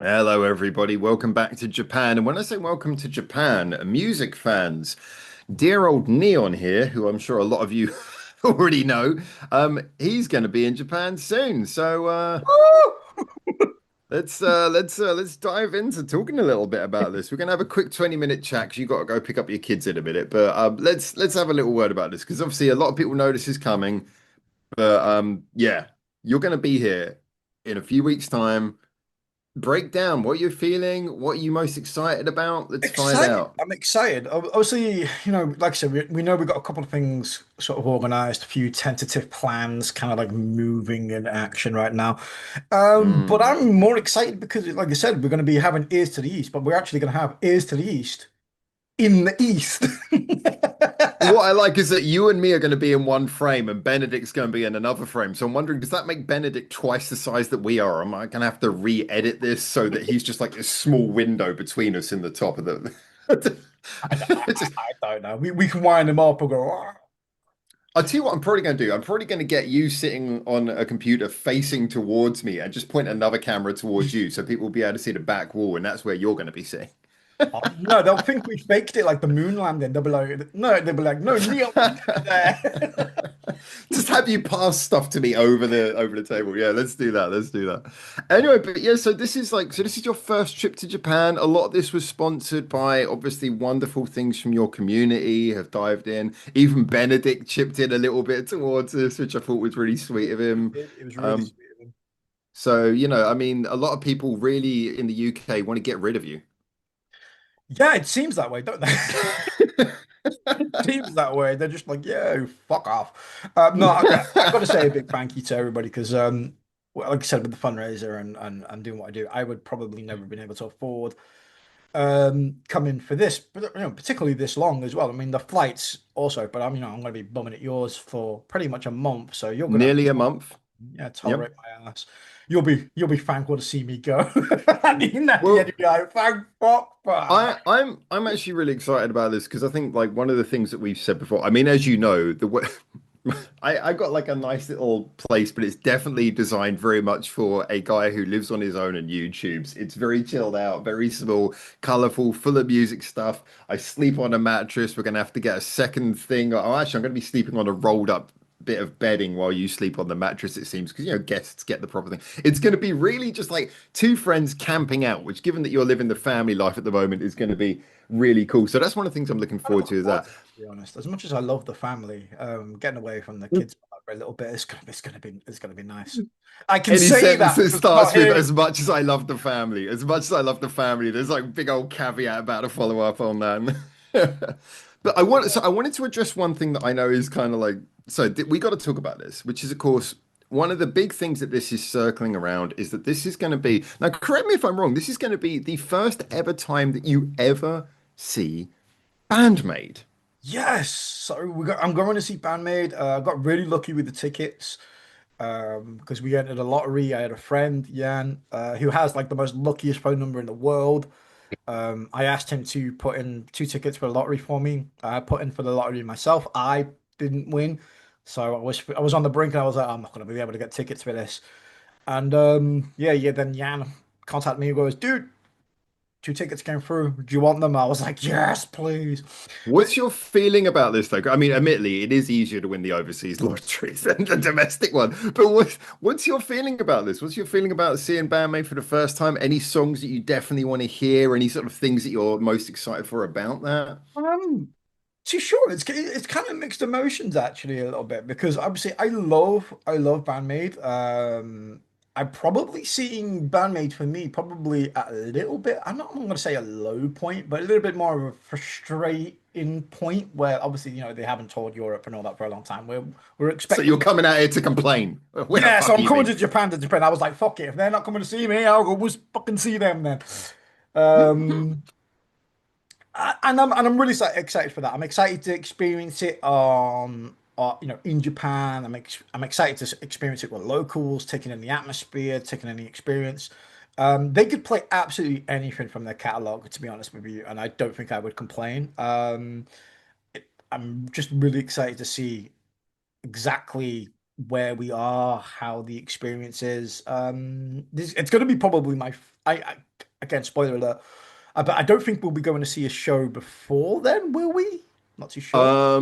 Hello, everybody. Welcome back to Japan. And when I say welcome to Japan, music fans, dear old Neon here, who I'm sure a lot of you already know, he's going to be in Japan soon. So Woo! let's dive into talking a little bit about this. We're going to have a quick 20-minute chat because you got to go pick up your kids in a minute. But let's have a little word about this because obviously a lot of people know this is coming. But yeah, you're going to be here in a few weeks' time. Break down what you're feeling, what are you most excited about? Let's find Excited. out. I'm excited. Obviously, like I said, we know we've got a couple of things sort of organized, a few tentative plans, kind of like moving in action right now. But Mm. I'm more excited because, like I said, we're going to be having ears to the east, but we're actually going to have ears to the east in the east. What I like is that you and me are going to be in one frame and Benedict's going to be in another frame. So I'm wondering, does that make Benedict twice the size that we are? Am I going to have to re-edit this so that he's just like this small window between us in the top of the... Just, I don't know. We can wind them up and go. "Ah." I'll tell you what I'm probably going to do. I'm probably going to get you sitting on a computer facing towards me and just point another camera towards you so people will be able to see the back wall and that's where you're going to be sitting. Oh, no, they'll think we faked it like the moon landing. They'll be like, no, Neil was never there. Just have you pass stuff to me over the table. Yeah, let's do that. Let's do that. Anyway, but yeah, so this is your first trip to Japan. A lot of this was sponsored by obviously wonderful things from your community have dived in. Even Benedict chipped in a little bit towards this, which I thought was really sweet of him. It was really Um, sweet of him. so I mean, a lot of people really in the UK want to get rid of you. Yeah, it seems that way, don't they? It seems that way. They're just like, yeah, fuck off. No, I've got to say a big thank you to everybody because, well, like I said, with the fundraiser and doing what I do, I would probably never been able to afford coming for this, but particularly this long as well. I mean, the flights also, but I'm going to be bumming at yours for pretty much a month, so you're going to have to Nearly a month. yeah, Yep. tolerate my ass. You'll be thankful to see me go. I mean, at the end Well, of the day, thank fuck for that. I'm actually really excited about this because I think like one of the things that we've said before. I mean, as you know, the way I got like a nice little place, but it's definitely designed very much for a guy who lives on his own and YouTubes. It's very chilled out, very small, colorful, full of music stuff. I sleep on a mattress. We're gonna have to get a second thing. Oh, actually, I'm gonna be sleeping on a rolled up bit of bedding while you sleep on the mattress, it seems, because guests get the proper thing. It's going to be really just like two friends camping out, which, given that you're living the family life at the moment, is going to be really cool. So that's one of the things I'm looking I'm forward looking to is forward that. to it, to be honest. As much as I love the family, getting away from the kids for a little bit, it's gonna be nice. I can Any say sentence that that because I'm not starts with here. as much as I love the family, as much as I love the family, there's like big old caveat about to follow up on that. But I wanted to address one thing that I know is kind of like we got to talk about this, which is of course one of the big things that this is circling around is that this is going to be now, correct me if I'm wrong, this is going to be the first ever time that you ever see Band-Maid. Yes, so I'm going to see Band-Maid. I got really lucky with the tickets because we entered a lottery. I had a friend, Jan, who has like the most luckiest phone number in the world. I asked him to put in two tickets for the lottery for me. I put in for the lottery myself. I didn't win, so I was on the brink, and I was like, I'm not going to be able to get tickets for this. And yeah. Then Jan contacted me and goes, dude, two tickets came through. Do you want them? I was like, yes, please. But What's your feeling about this, though? I mean, admittedly, it is easier to win the overseas lotteries than the domestic one. But what's your feeling about this? What's your feeling about seeing Bandmate for the first time? Any songs that you definitely want to hear? Any sort of things that you're most excited for about that? um, too sure. It's kind of mixed emotions actually a little bit because obviously I love Bandmade. I'm probably seeing Bandmade for me probably at a little bit. I'm not going to say a low point, but a little bit more of a frustrating point where obviously they haven't toured Europe and all that for a long time. We're So you're expecting them. coming out here to complain? Where the Yeah, so fuck I'm have you coming been? to Japan to Japan. I was like, fuck it. If they're not coming to see me, I'll go fucking see them then. Um, and I'm really excited for that. I'm excited to experience it in Japan. I'm excited to experience it with locals, taking in the atmosphere, taking in the experience. They could play absolutely anything from their catalog, to be honest with you, and I don't think I would complain. I'm just really excited to see exactly where we are, how the experience is. It's going to be probably again, spoiler alert. But I don't think we'll be going to see a show before then, will we? Not too sure.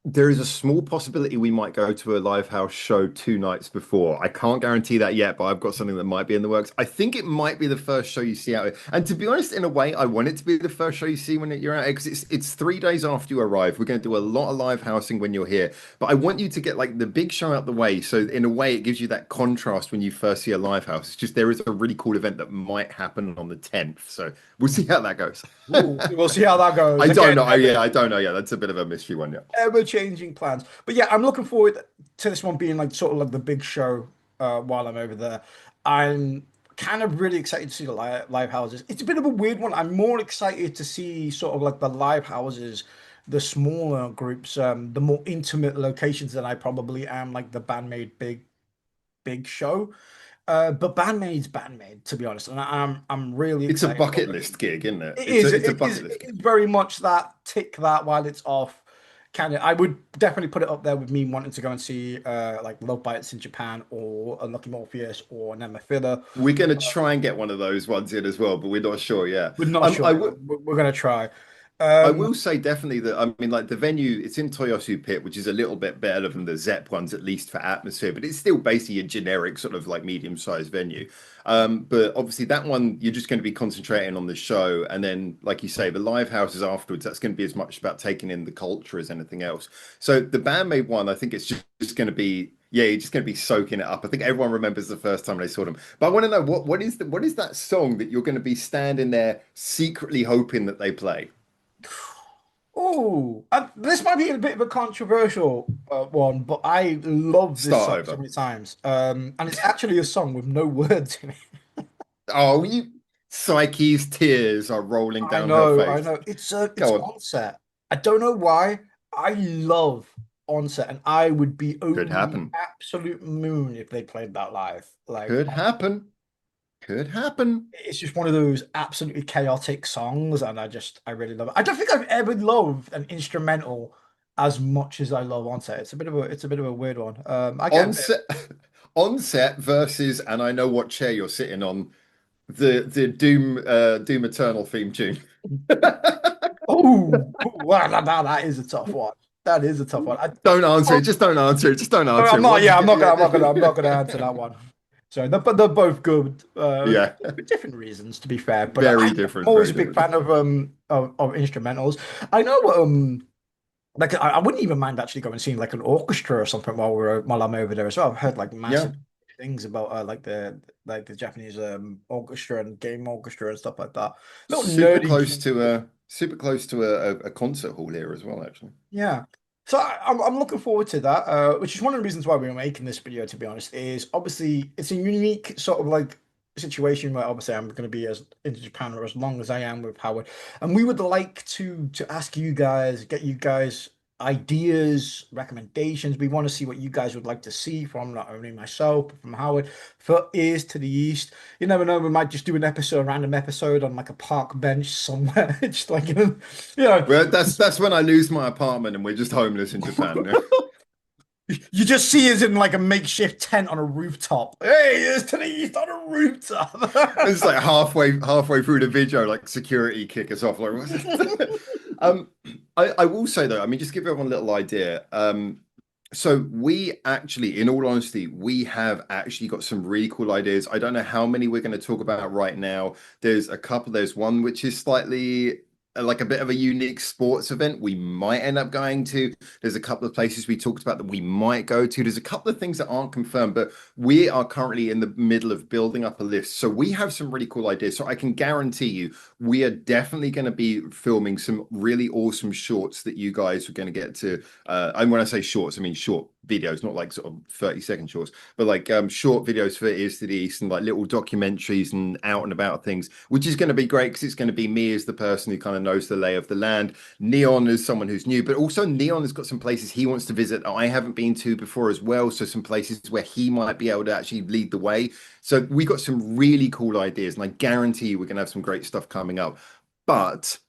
There is a small possibility we might go to a live house show 2 nights before. I can't guarantee that yet, but I've got something that might be in the works. I think it might be the first show you see out here. And to be honest, in a way, I want it to be the first show you see when you're out here because it's 3 days after you arrive. We're going to do a lot of live housing when you're here, but I want you to get like the big show out the way. So in a way, it gives you that contrast when you first see a live house. It's just there is a really cool event that might happen on the 10th. So we'll see how that goes. Ooh, we'll see how that goes. I don't Again, know. Yeah, I don't know. Yeah, that's a bit of a mystery one. Yeah. ever-changing plans. But yeah, I'm looking forward to this one being like sort of like the big show while I'm over there. I'm kind of really excited to see the live houses. It's a bit of a weird one. I'm more excited to see sort of like the live houses, the smaller groups, the more intimate locations than I probably am like the Band-Maid big show. But Band-Maid's Band-Maid, to be honest, and I'm really It's a excited for bucket it. list gig, isn't it? It It's is. a It is. bucket list It is gig. very much that tick that while it's off. Kind of. I would definitely put it up there with me wanting to go and see like Love Bites in Japan or a Lucky Morpheus or Nema Filler. We're going to try and get one of those ones in as well, but we're not sure yet. We're not Um, sure I yet. would. We're gonna try. I Um, will say definitely that I mean like the venue it's in Toyosu Pit which is a little bit better than the Zepp ones at least for atmosphere but it's still basically a generic sort of like medium-sized venue. But obviously that one you're just going to be concentrating on the show and then like you say the live houses afterwards that's going to be as much about taking in the culture as anything else. So the Band-Maid one I think it's just going to be yeah, you're just going to be soaking it up. I think everyone remembers the first time they saw them. But I want to know what is that song that you're going to be standing there secretly hoping that they play? oh, this might be a bit of a controversial one, but I love this Start song so over. many times. And it's actually a song with no words in it. Oh, you Psyche's tears are rolling I down her know, I face. know. It's Go on. onset. I don't know why. I love onset, and I would be Could over the happen. absolute moon if they played that live. Like, Could happen. Could happen. it's just one of those absolutely chaotic songs, and I really love it. I don't think I've ever loved an instrumental as much as I love onset. It's a bit of a weird one. I get a bit. Onset onset versus, and I know what chair you're sitting on, the Doom Eternal theme tune. Oh, wow, that is a tough one. That is a tough one. Don't answer Oh, it. Just don't answer it. Just don't answer I'm it. not. What Yeah, did I'm not gonna. I'm you not gonna answer that one. So, but they're both good yeah. for different reasons, to be fair. But Very I'm different, always very a big different. fan of instrumentals. I know like I wouldn't even mind actually going and seeing like an orchestra or something while I'm over there as well. I've heard like Yeah. massive things about like the Japanese orchestra and game orchestra and stuff like that. Little Super nerdy close geek. to a concert hall here as well, actually. Yeah. So I'm looking forward to that, which is one of the reasons why we were making this video, to be honest, is obviously it's a unique sort of like situation where obviously I'm going to be as into Japan or as long as I am with Howard. And we would like to ask you guys, get you guys ideas, recommendations. We want to see what you guys would like to see from not only myself, but from Howard for Ears to the East. You never know, we might just do an episode, a random episode on like a park bench somewhere. Just like you know, Well, that's when I lose my apartment and we're just homeless in Japan. you just see us in like a makeshift tent on a rooftop. Hey, it's to the east on a It's rooftop. like halfway through the video, like security kick us off. Like, what's it? um, I will say though, I mean, just give everyone a little idea. So we actually, in all honesty, we have actually got some really cool ideas. I don't know how many we're going to talk about right now. There's a couple. There's one which is slightly like a bit of a unique sports event we might end up going to. There's a couple of places we talked about that we might go to. There's a couple of things that aren't confirmed, but we are currently in the middle of building up a list. So we have some really cool ideas. So I can guarantee you, we are definitely going to be filming some really awesome shorts that you guys are going to get to. And when I say shorts, I mean short videos, not like sort of 30-second shorts, but like short videos for Ears to the East and like little documentaries and out and about things, which is going to be great because it's going to be me as the person who kind of knows the lay of the land. Neon is someone who's new, but also Neon has got some places he wants to visit that I haven't been to before as well. So some places where he might be able to actually lead the way. So we got some really cool ideas, and I guarantee you we're going to have some great stuff coming up. But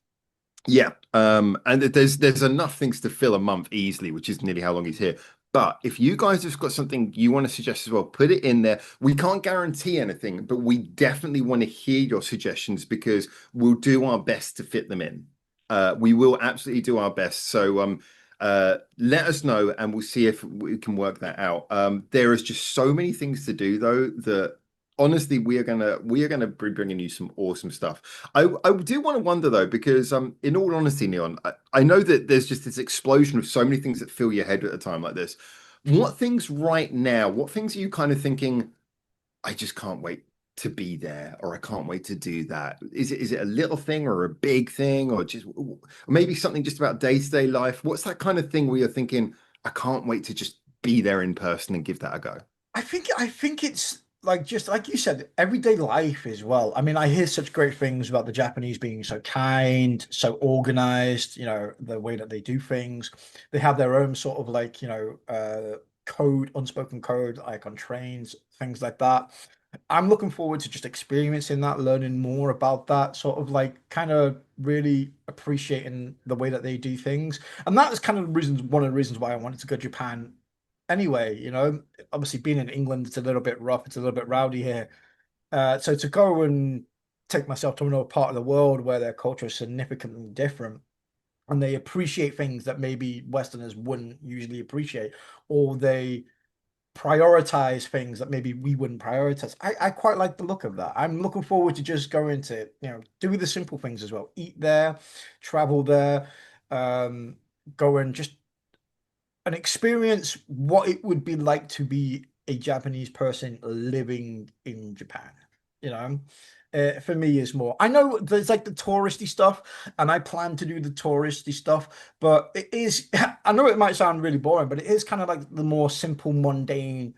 yeah, and there's enough things to fill a month easily, which is nearly how long he's here. But if you guys have got something you want to suggest as well, put it in there. We can't guarantee anything, but we definitely want to hear your suggestions because we'll do our best to fit them in. We will absolutely do our best. So let us know and we'll see if we can work that out. There is just so many things to do though that honestly we are gonna be bringing you some awesome stuff. I do want to wonder though because in all honesty, Neon, I know that there's just this explosion of so many things that fill your head at a time like this. What things right now? What things are you kind of thinking? I just can't wait to be there, or I can't wait to do that. Is it a little thing or a big thing, or just or maybe something just about day-to-day life? What's that kind of thing where you're thinking, I can't wait to just be there in person and give that a go? I think it's like just like you said, everyday life as well. I mean, I hear such great things about the Japanese being so kind, so organized, the way that they do things. They have their own sort of like, code, unspoken code, like on trains, things like that. I'm looking forward to just experiencing that, learning more about that, sort of like kind of really appreciating the way that they do things. And that is kind of the reasons, one of the reasons why I wanted to go to Japan anyway, obviously being in England, it's a little bit rough, it's a little bit rowdy here. So to go and take myself to another part of the world where their culture is significantly different and they appreciate things that maybe Westerners wouldn't usually appreciate, or they prioritize things that maybe we wouldn't prioritize. I quite like the look of that. I'm looking forward to just going to, do the simple things as well. Eat there, travel there, um, go and just and experience what it would be like to be a Japanese person living in Japan. You know, for me, is more. I know there's like the touristy stuff, and I plan to do the touristy stuff, but it is. I know it might sound really boring, but it is kind of like the more simple, mundane,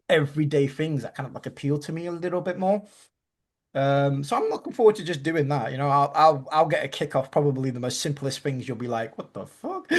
everyday things that kind of like appeal to me a little bit more. So I'm looking forward to just doing that. I'll get a kick off probably the most simplest things. You'll be like, what the fuck?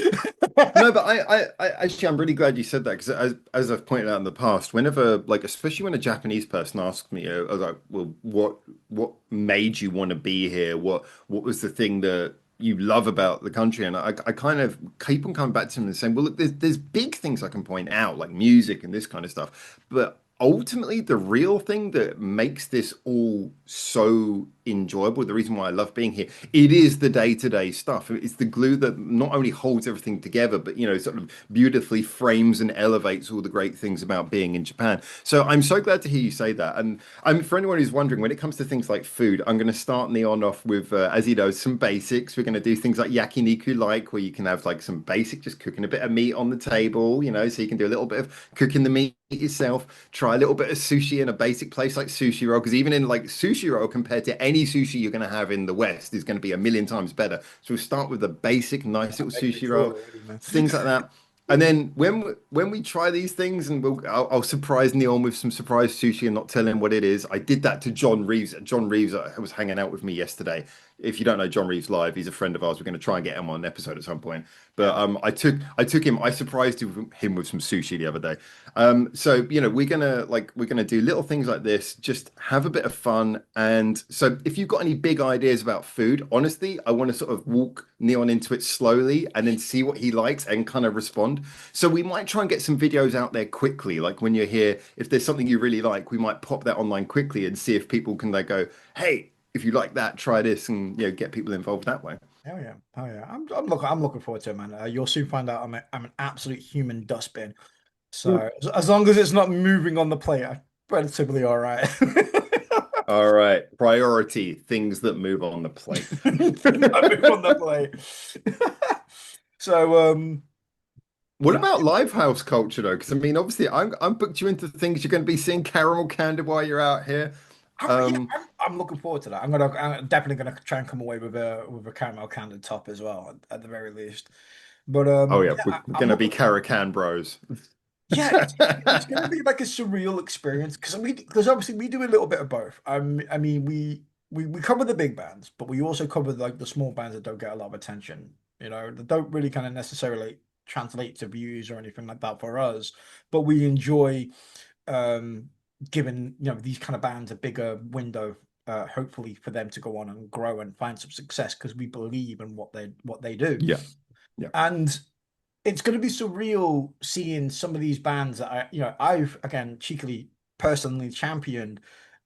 No, but I actually I'm really glad you said that because as I've pointed out in the past, whenever like especially when a Japanese person asks me, I was like, well, what made you want to be here? What was the thing that you love about the country? And I kind of keep on coming back to them and saying, well, look, there's big things I can point out like music and this kind of stuff, but ultimately the real thing that makes this all so enjoyable, the reason why I love being here, it is the day-to-day stuff. It's the glue that not only holds everything together, but sort of beautifully frames and elevates all the great things about being in Japan. So I'm so glad to hear you say that. And for anyone who's wondering, when it comes to things like food, I'm going to start Neon off with, as you know, some basics. We're going to do things like yakiniku, like where you can have like some basic, just cooking a bit of meat on the table, so you can do a little bit of cooking the meat yourself. Try a little bit of sushi in a basic place like Sushi Roll, because even in like Sushi Roll, compared to any sushi you're going to have in the West, is going to be a million times better. So we'll start with the basic, nice little Making me Sushi drool Roll, already, man. things like that. And then when we try these things, and I'll surprise Neon with some surprise sushi and not tell him what it is. I did that to John Reeves. John Reeves was hanging out with me yesterday. If you don't know John Reeves live, he's a friend of ours. We're going to try and get him on an episode at some point. But Yeah. I took him. I surprised him with some sushi the other day. So we're gonna do little things like this. Just have a bit of fun. And so if you've got any big ideas about food, honestly, I want to sort of walk Neon into it slowly and then see what he likes and kind of respond. So we might try and get some videos out there quickly. Like when you're here, if there's something you really like, we might pop that online quickly and see if people can like go, hey, if you like that, try this, and get people involved that way. Hell yeah. Hell yeah. I'm looking forward to it, man. You'll soon find out I'm an absolute human dustbin. So as long as it's not moving on the plate, I'm relatively all right. All right. Priority, things that move on the plate. Not move on the plate. So What yeah, about live house culture though? Because I mean, obviously, I'm booked you into things you're going to be seeing caramel candy while you're out here. yeah, Um, I'm looking forward to that. I'm definitely gonna try and come away with a caramel candy top as well, at the very least. But oh yeah, yeah, we're I'm going to be looking forward. Caracan bros. Yeah, it's gonna be like a surreal experience because obviously we do a little bit of both. I mean we cover the big bands, but we also cover like the small bands that don't get a lot of attention. That don't really kind of necessarily translate to views or anything like that for us. But we enjoy um giving these kind of bands a bigger window, hopefully for them to go on and grow and find some success because we believe in what they do. Yeah, yeah. And it's going to be surreal seeing some of these bands that I've again cheekily personally championed,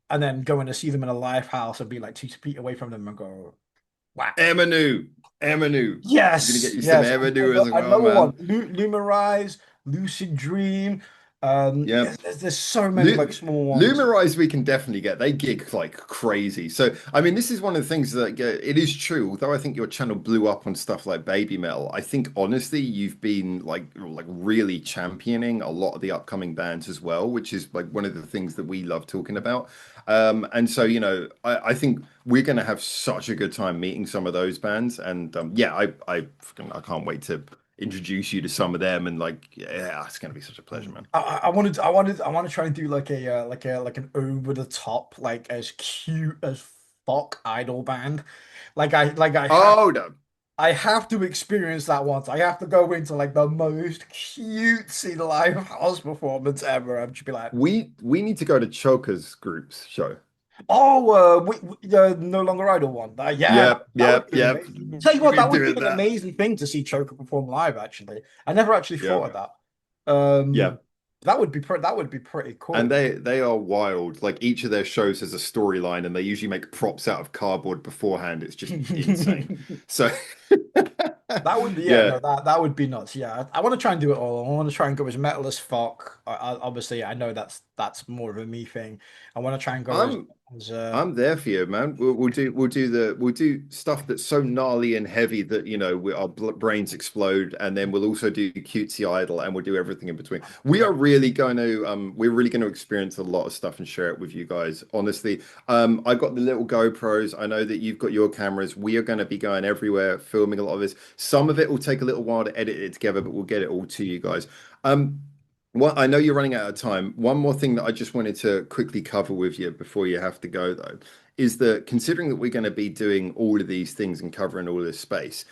and then going to see them in a live house and be like 2 feet away from them and go, wow. Eminu, Eminu. I'm gonna get Yes, you some yes. Eminu as well, Another one, man. Lumerize, Lucid Dream. Yep. There's so many Lu like small ones. Lumerize we can definitely get. They gig like crazy. So I mean, this is one of the things that it is true. Although I think your channel blew up on stuff like Baby Metal, I think honestly you've been like really championing a lot of the upcoming bands as well, which is like one of the things that we love talking about. And so I think we're going to have such a good time meeting some of those bands. And yeah, I can't wait to introduce you to some of them. And like, yeah, it's going to be such a pleasure, man. I want to try and do like like an over the top, like as cute as fuck idol band. Oh no. I have to experience that once. I have to go into like the most cutesy live house performance ever. I'm just be like, We need to go to Choker's group's show. oh, the No Longer Idol one. Yeah, Yep, that would yep, be an yep. amazing. Tell you what, We're that would be doing an that. amazing thing to see Choker perform live. Actually, I never actually thought Yep, of that. yeah. That would be pretty And cool. they are wild. Like each of their shows has a storyline, and they usually make props out of cardboard beforehand. It's just insane. So That would be yeah, yeah, no, that would be nuts. Yeah, I want to try and do it all. I want to try and go as metal as fuck. Obviously, I know that's more of a me thing. I want to try and go I'm as I'm there for you, man. We'll do stuff that's so gnarly and heavy that our brains explode, and then we'll also do cutesy idol, and we'll do everything in between. We yeah. are really going to we're really going to experience a lot of stuff and share it with you guys. Honestly, I got the little GoPros. I know that you've got your cameras. We are going to be going everywhere, filming a lot of this. Some of it will take a little while to edit it together, but we'll get it all to you guys. Um, well, I know you're running out of time. One more thing that I just wanted to quickly cover with you before you have to go, though, is that considering that we're going to be doing all of these things and covering all this space,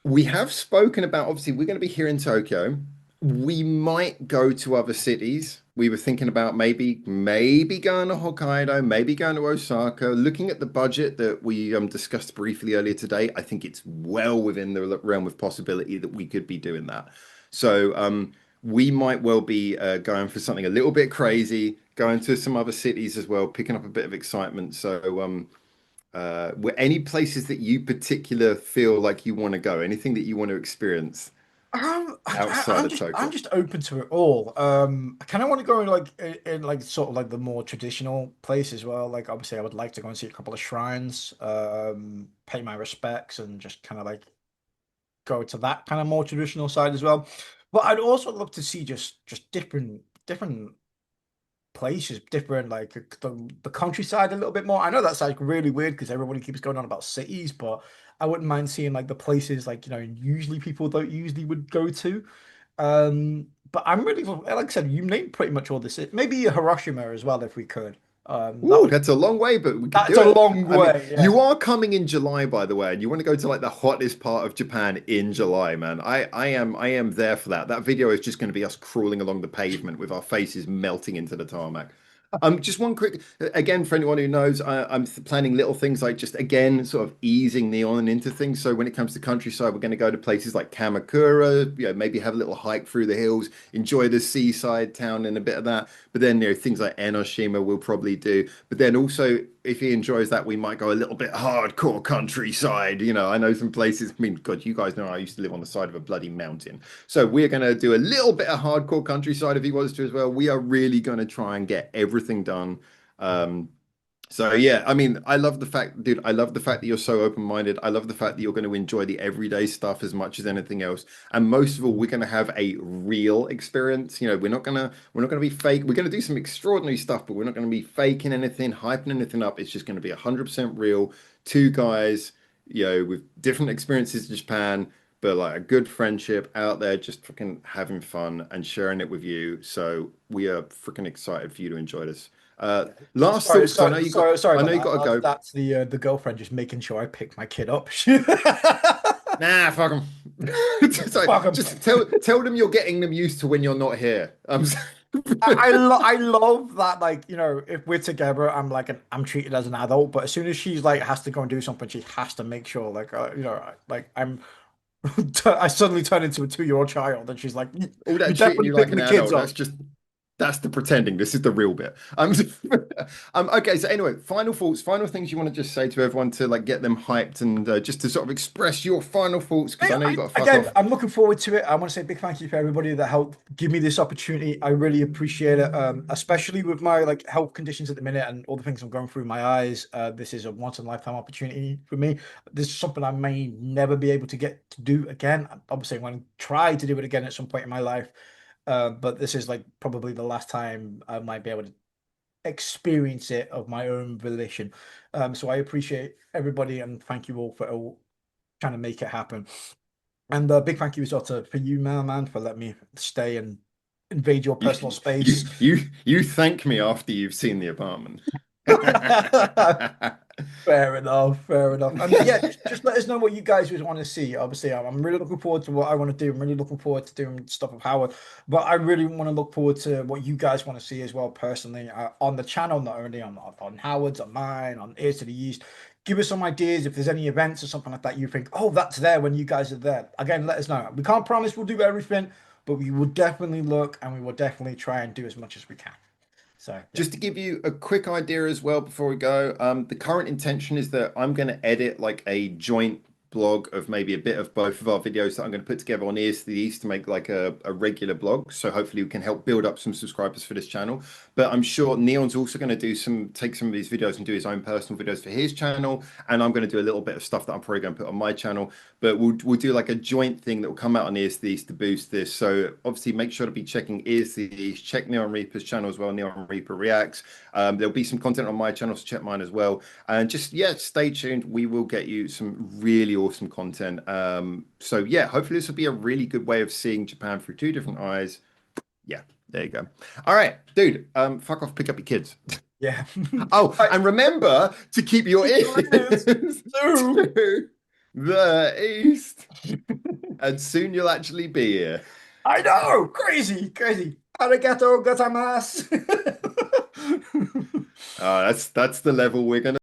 we have spoken about obviously we're going to be here in Tokyo. We might go to other cities. We were thinking about maybe going to Hokkaido, maybe going to Osaka. Looking at the budget that we discussed briefly earlier today, I think it's well within the realm of possibility that we could be doing that. So we might well be going for something a little bit crazy, going to some other cities as well, picking up a bit of excitement. So were any places that you particular feel like you want to go? Anything that you want to experience outside of I'm Tokyo? just open to it all. I kind of want to go in like sort of like the more traditional place as well. Like obviously, I would like to go and see a couple of shrines, pay my respects, and just kind of like go to that kind of more traditional side as well. But I'd also love to see just different places, different like the countryside a little bit more. I know that's like really weird because everybody keeps going on about cities, but I wouldn't mind seeing like the places like usually people don't usually would go to. But I'm really like I said, you named pretty much all this. Maybe Hiroshima as well if we could. That Ooh, would that's a long way, but we could that's do a it. long I mean, way. Yeah. you are coming in July, by the way, and you want to go to like the hottest part of Japan in July, man. I am there for that. That video is just going to be us crawling along the pavement with our faces melting into the tarmac. Just one quick, again, for anyone who knows, I'm planning little things like just again, sort of easing the on and into things. So when it comes to countryside, we're going to go to places like Kamakura, maybe have a little hike through the hills, enjoy the seaside town and a bit of that. But then, things like Enoshima we'll probably do. But then also, if he enjoys that, we might go a little bit hardcore countryside. I know some places. I mean, God, you guys know I used to live on the side of a bloody mountain. So we're going to do a little bit of hardcore countryside if he wants to as well. We are really going to try and get everything done. Um, so yeah, I mean, I love the fact, dude, I love the fact that you're so open-minded. I love the fact that you're going to enjoy the everyday stuff as much as anything else. And most of all, we're going to have a real experience. We're not gonna be fake. We're going to do some extraordinary stuff, but we're not going to be faking anything, hyping anything up. It's just going to be 100% real. Two guys, with different experiences in Japan, but like a good friendship out there, just freaking having fun and sharing it with you. So we are freaking excited for you to enjoy this. Last thoughts, because Sorry I know about you that. got to go. That's the girlfriend just making sure I pick my kid up. Nah, fuck them. So Fuck 'em. just tell them you're getting them used to when you're not here. I love that like if we're together I'm treated as an adult, but as soon as she's like has to go and do something, she has to make sure like like I suddenly turn into a 2-year-old child, and she's like, All "You're that treating definitely you like picking an the kids adult, up." that's the pretending. This is the real bit. Okay. So anyway, final thoughts, final things you want to just say to everyone to like get them hyped and just to sort of express your final thoughts because Hey, I know you got to fuck again, off. I'm looking forward to it. I want to say a big thank you for everybody that helped give me this opportunity. I really appreciate it, especially with my like health conditions at the minute and all the things I'm going through my eyes. This is a once in a lifetime opportunity for me. This is something I may never be able to get to do again. Obviously, I'm going to try to do it again at some point in my life, but this is like probably the last time I might be able to experience it of my own volition. So I appreciate everybody and thank you all for all trying to make it happen. And big thank you as well for you, man, for letting me stay and invade your You personal space. you thank me after you've seen the apartment. Fair enough, fair enough. And yeah, just let us know what you guys would want to see. Obviously, I'm really looking forward to what I want to do. I'm really looking forward to doing stuff with Howard, but I really want to look forward to what you guys want to see as well, personally, on the channel, not only on Howard's, on mine, on Ears to the East. Give us some ideas if there's any events or something like that you think, oh, that's there when you guys are there. Again, let us know. We can't promise we'll do everything, but we will definitely look and we will definitely try and do as much as we can. So yeah. Just to give you a quick idea as well before we go, the current intention is that I'm going to edit like a joint blog of maybe a bit of both of our videos that I'm going to put together on Ears to the East to make like a regular blog. So hopefully we can help build up some subscribers for this channel. But I'm sure Neon's also going to take some of these videos and do his own personal videos for his channel. And I'm going to do a little bit of stuff that I'm probably going to put on my channel. But we'll do like a joint thing that will come out on Ears to the East to boost this. So obviously make sure to be checking Ears to the East, check Neon Reaper's channel as well, Neon Reaper Reacts. There'll be some content on my channel, so check mine as well. And just yeah, stay tuned. We will get you some really awesome content. So yeah, hopefully this will be a really good way of seeing Japan through two different eyes. Yeah, there you go. All right, dude. Fuck off, pick up your kids. Yeah. Oh, Right. and remember to keep your Keep your ears ears to. to the east, and soon you'll actually be here. I know, crazy, crazy. Arigato gozaimasu. That's the level we're gonna.